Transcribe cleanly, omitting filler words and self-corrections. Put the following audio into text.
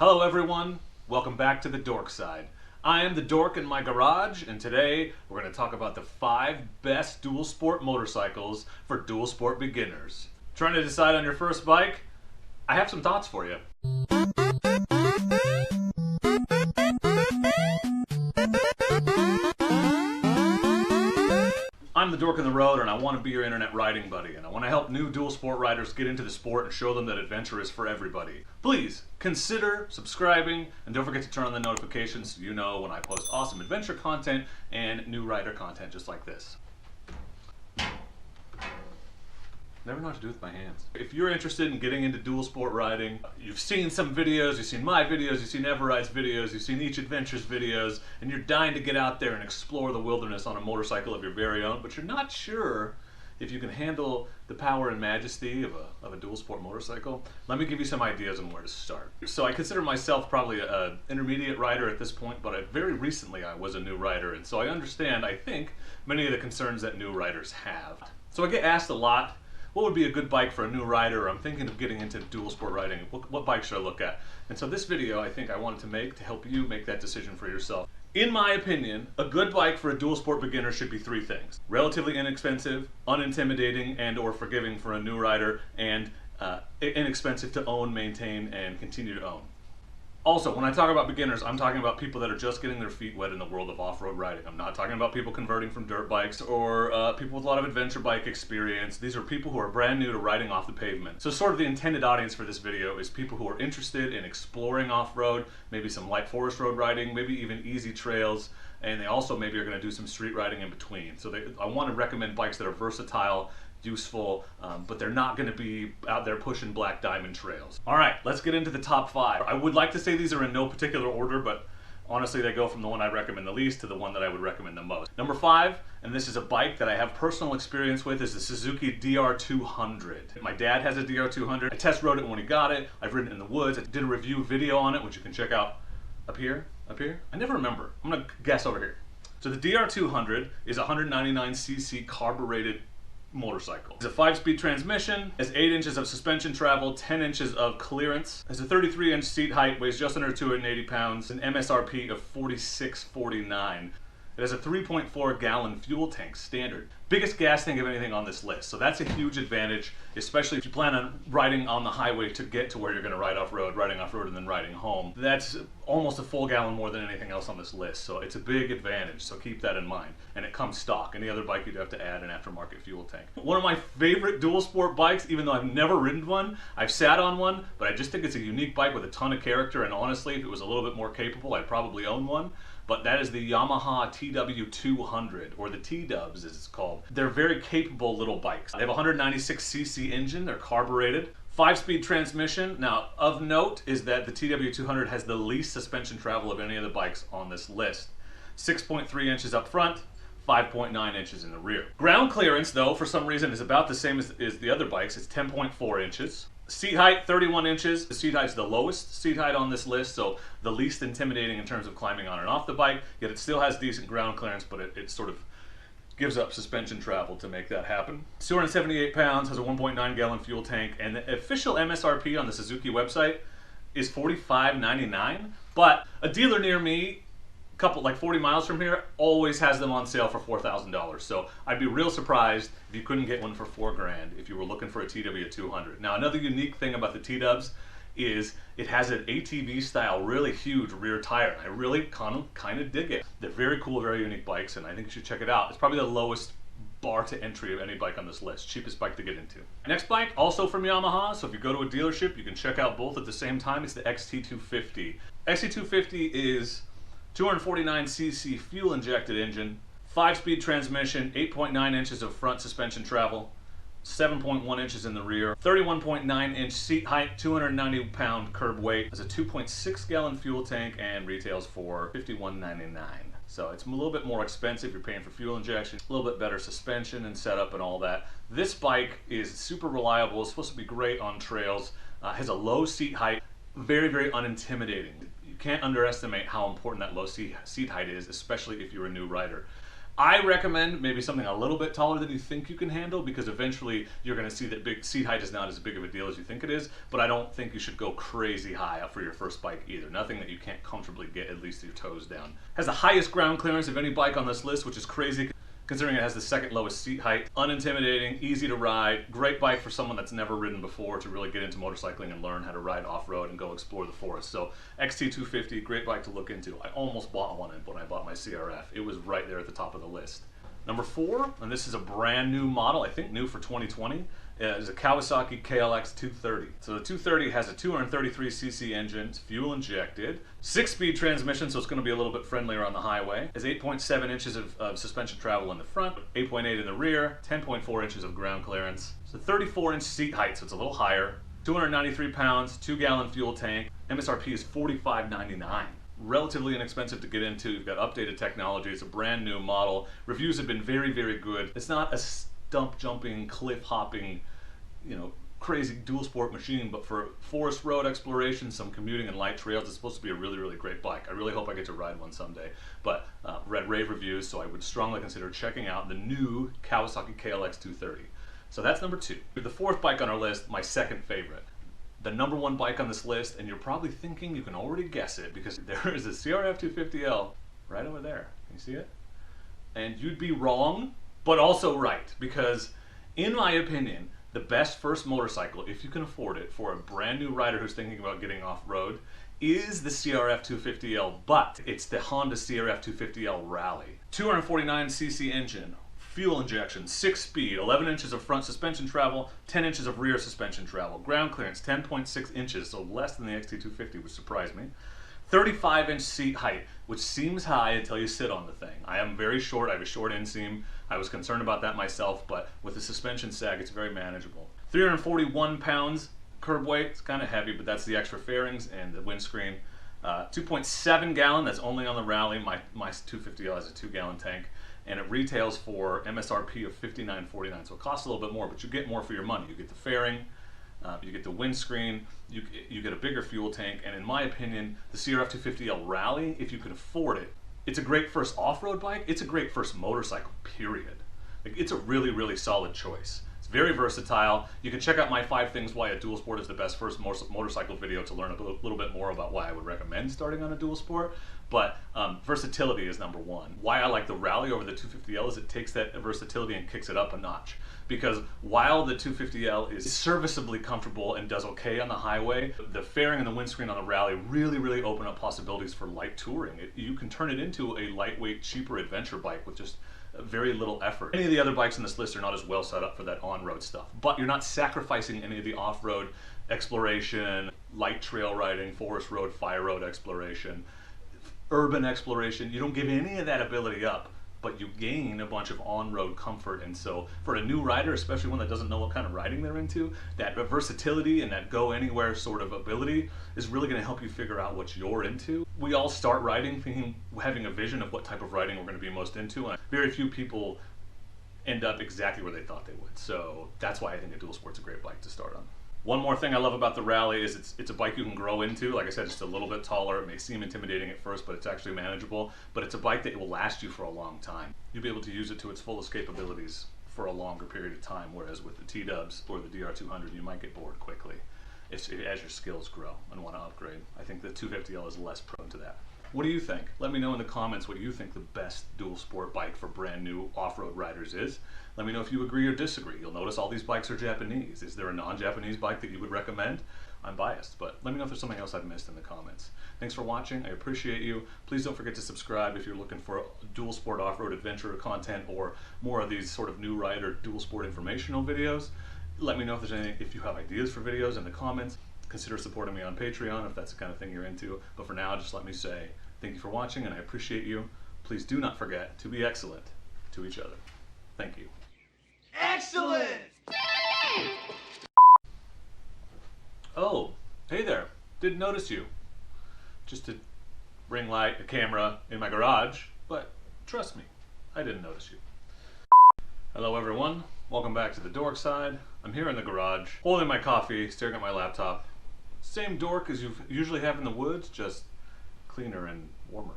Hello everyone, welcome back to the Dork side. I am the Dork in my garage, and today we're going to talk about the 5 best dual sport motorcycles for dual sport beginners. Trying to decide on your first bike? I have some thoughts for you. I'm the Dork in the road, and I want to be your internet riding buddy, and I want to help new dual sport riders get into the sport and show them that adventure is for everybody. Please consider subscribing, and don't forget to turn on the notifications so you know when I post awesome adventure content and new rider content just like this. Never know what to do with my hands. If you're interested in getting into dual sport riding, you've seen some videos, you've seen my videos, you've seen Everride's videos, you've seen Each Adventure's videos, and you're dying to get out there and explore the wilderness on a motorcycle of your very own, but you're not sure if you can handle the power and majesty of a dual sport motorcycle, let me give you some ideas on where to start. So I consider myself probably an intermediate rider at this point, but very recently I was a new rider, and so I understand, I think, many of the concerns that new riders have. So I get asked a lot, what would be a good bike for a new rider? I'm thinking of getting into dual sport riding. What bike should I look at? And so this video I think I wanted to make to help you make that decision for yourself. In my opinion, a good bike for a dual sport beginner should be 3 things. Relatively inexpensive, unintimidating and or forgiving for a new rider, and inexpensive to own, maintain, and continue to own. Also, when I talk about beginners, I'm talking about people that are just getting their feet wet in the world of off-road riding. I'm not talking about people converting from dirt bikes or people with a lot of adventure bike experience. These are people who are brand new to riding off the pavement. So sort of the intended audience for this video is people who are interested in exploring off-road, maybe some light forest road riding, maybe even easy trails, and they also maybe are going to do some street riding in between. So I want to recommend bikes that are versatile, useful, but they're not going to be out there pushing black diamond trails. All right, let's get into the top 5. I would like to say these are in no particular order, but honestly they go from the one I recommend the least to the one that I would recommend the most. Number 5, and this is a bike that I have personal experience with, is the Suzuki DR200. My dad has a DR200. I test rode it when he got it. I've ridden it in the woods. I did a review video on it, which you can check out up here. I never remember. I'm gonna guess over here. So the DR200 is a 199cc carbureted motorcycle. It's a 5-speed transmission, has 8 inches of suspension travel, 10 inches of clearance, has a 33-inch seat height, weighs just under 280 pounds, an MSRP of $46.49. It has a 3.4 gallon fuel tank standard. Biggest gas tank of anything on this list, so that's a huge advantage, especially if you plan on riding on the highway to get to where you're going to ride off-road, and then riding home. That's almost a full gallon more than anything else on this list, so it's a big advantage, so keep that in mind. And it comes stock. Any other bike you'd have to add an aftermarket fuel tank. One of my favorite dual sport bikes, even though I've never ridden one, I've sat on one, but I just think it's a unique bike with a ton of character, and honestly, if it was a little bit more capable, I'd probably own one. But that is the Yamaha TW200, or the T-Dubs as it's called. They're very capable little bikes. They have a 196cc engine, they're carbureted. 5-speed transmission. Now, of note is that the TW200 has the least suspension travel of any of the bikes on this list. 6.3 inches up front, 5.9 inches in the rear. Ground clearance, though, for some reason is about the same as the other bikes. It's 10.4 inches. Seat height, 31 inches. The seat height is the lowest seat height on this list, so the least intimidating in terms of climbing on and off the bike, yet it still has decent ground clearance, but it sort of gives up suspension travel to make that happen. 278 pounds, has a 1.9 gallon fuel tank, and the official MSRP on the Suzuki website is $45.99, but a dealer near me, like 40 miles from here, always has them on sale for $4,000. So I'd be real surprised if you couldn't get one for $4 grand if you were looking for a TW200. Now, another unique thing about the T-Dubs is it has an ATV style, really huge rear tire. I really kind of dig it. They're very cool, very unique bikes, and I think you should check it out. It's probably the lowest bar to entry of any bike on this list. Cheapest bike to get into. Next bike, also from Yamaha, so if you go to a dealership, you can check out both at the same time. It's the XT250. XT250 is 249cc fuel injected engine, 5-speed transmission, 8.9 inches of front suspension travel, 7.1 inches in the rear, 31.9 inch seat height, 290 pound curb weight, has a 2.6 gallon fuel tank, and retails for $51.99. So it's a little bit more expensive. You're paying for fuel injection, a little bit better suspension and setup and all that. This bike is super reliable. It's supposed to be great on trails. Has a low seat height, very, very unintimidating. You can't underestimate how important that low seat height is, especially if you're a new rider. I recommend maybe something a little bit taller than you think you can handle, because eventually you're going to see that big seat height is not as big of a deal as you think it is, but I don't think you should go crazy high up for your first bike either. Nothing that you can't comfortably get at least your toes down. Has the highest ground clearance of any bike on this list, which is crazy considering it has the second lowest seat height. Unintimidating, easy to ride, great bike for someone that's never ridden before to really get into motorcycling and learn how to ride off-road and go explore the forest. So XT250, great bike to look into. I almost bought one when I bought my CRF. It was right there at the top of the list. Number 4, and this is a brand new model, I think new for 2020, is a Kawasaki KLX 230. So the 230 has a 233cc engine, it's fuel injected, 6-speed transmission, so it's going to be a little bit friendlier on the highway. It has 8.7 inches of suspension travel in the front, 8.8 in the rear, 10.4 inches of ground clearance. It's a 34-inch seat height, so it's a little higher. 293 pounds, 2-gallon fuel tank. MSRP is $45.99. Relatively inexpensive to get into. You've got updated technology. It's a brand new model. Reviews have been very, very good. It's not a stump jumping, cliff hopping, crazy dual sport machine, but for forest road exploration, some commuting and light trails, it's supposed to be a really, really great bike. I really hope I get to ride one someday. But read rave reviews, so I would strongly consider checking out the new Kawasaki KLX 230. So that's number 2. The 4th bike on our list, my second favorite. The number 1 bike on this list, and you're probably thinking you can already guess it because there is a CRF 250L right over there. Can you see it? And you'd be wrong, but also right, because in my opinion, the best first motorcycle, if you can afford it, for a brand new rider who's thinking about getting off-road is the CRF 250L, but it's the Honda CRF 250L Rally. 249cc engine, fuel injection, 6-speed, 11 inches of front suspension travel, 10 inches of rear suspension travel. Ground clearance, 10.6 inches, so less than the XT250, which surprised me. 35-inch seat height, which seems high until you sit on the thing. I am very short, I have a short inseam. I was concerned about that myself, but with the suspension sag, it's very manageable. 341 pounds curb weight, it's kind of heavy, but that's the extra fairings and the windscreen. 2.7 gallon, that's only on the Rally. My 250L has a 2-gallon tank. And it retails for MSRP of $59.49, so it costs a little bit more, but you get more for your money. You get the fairing, you get the windscreen, you get a bigger fuel tank, and in my opinion, the CRF 250L Rally, if you can afford it, it's a great first off-road bike, it's a great first motorcycle, period. Like, it's a really, really solid choice. It's very versatile. You can check out my 5 things why a dual sport is the best first motorcycle video to learn a little bit more about why I would recommend starting on a dual sport. But versatility is number 1. Why I like the Rally over the 250L is it takes that versatility and kicks it up a notch. Because while the 250L is serviceably comfortable and does okay on the highway, the fairing and the windscreen on the Rally really, really open up possibilities for light touring. You can turn it into a lightweight, cheaper adventure bike with just very little effort. Any of the other bikes on this list are not as well set up for that on-road stuff, but you're not sacrificing any of the off-road exploration, light trail riding, forest road, fire road exploration, urban exploration. You don't give any of that ability up, but you gain a bunch of on-road comfort. And so for a new rider, especially one that doesn't know what kind of riding they're into, that versatility and that go anywhere sort of ability is really going to help you figure out what you're into. We all start riding thinking, having a vision of what type of riding we're going to be most into, and very few people end up exactly where they thought they would. So that's why I think a dual sport's a great bike to start on. One more thing I love about the Rally is it's a bike you can grow into. Like I said, it's a little bit taller. It may seem intimidating at first, but it's actually manageable. But it's a bike that will last you for a long time. You'll be able to use it to its fullest capabilities for a longer period of time, whereas with the T-Dubs or the DR200, you might get bored quickly as your skills grow and want to upgrade. I think the 250L is less prone to that. What do you think? Let me know in the comments what you think the best dual sport bike for brand new off-road riders is. Let me know if you agree or disagree. You'll notice all these bikes are Japanese. Is there a non-Japanese bike that you would recommend? I'm biased, but let me know if there's something else I've missed in the comments. Thanks for watching. I appreciate you. Please don't forget to subscribe if you're looking for dual sport off-road adventure content or more of these sort of new rider dual sport informational videos. Let me know if there's anything, if you have ideas for videos in the comments. Consider supporting me on Patreon if that's the kind of thing you're into. But for now, just let me say thank you for watching, and I appreciate you. Please do not forget to be excellent to each other. Thank you. Excellent! Oh, hey there. Didn't notice you. Just a ring light, a camera in my garage, but trust me, I didn't notice you. Hello everyone, welcome back to the Dork side. I'm here in the garage, holding my coffee, staring at my laptop. Same Dork as you usually have in the woods, just cleaner and warmer.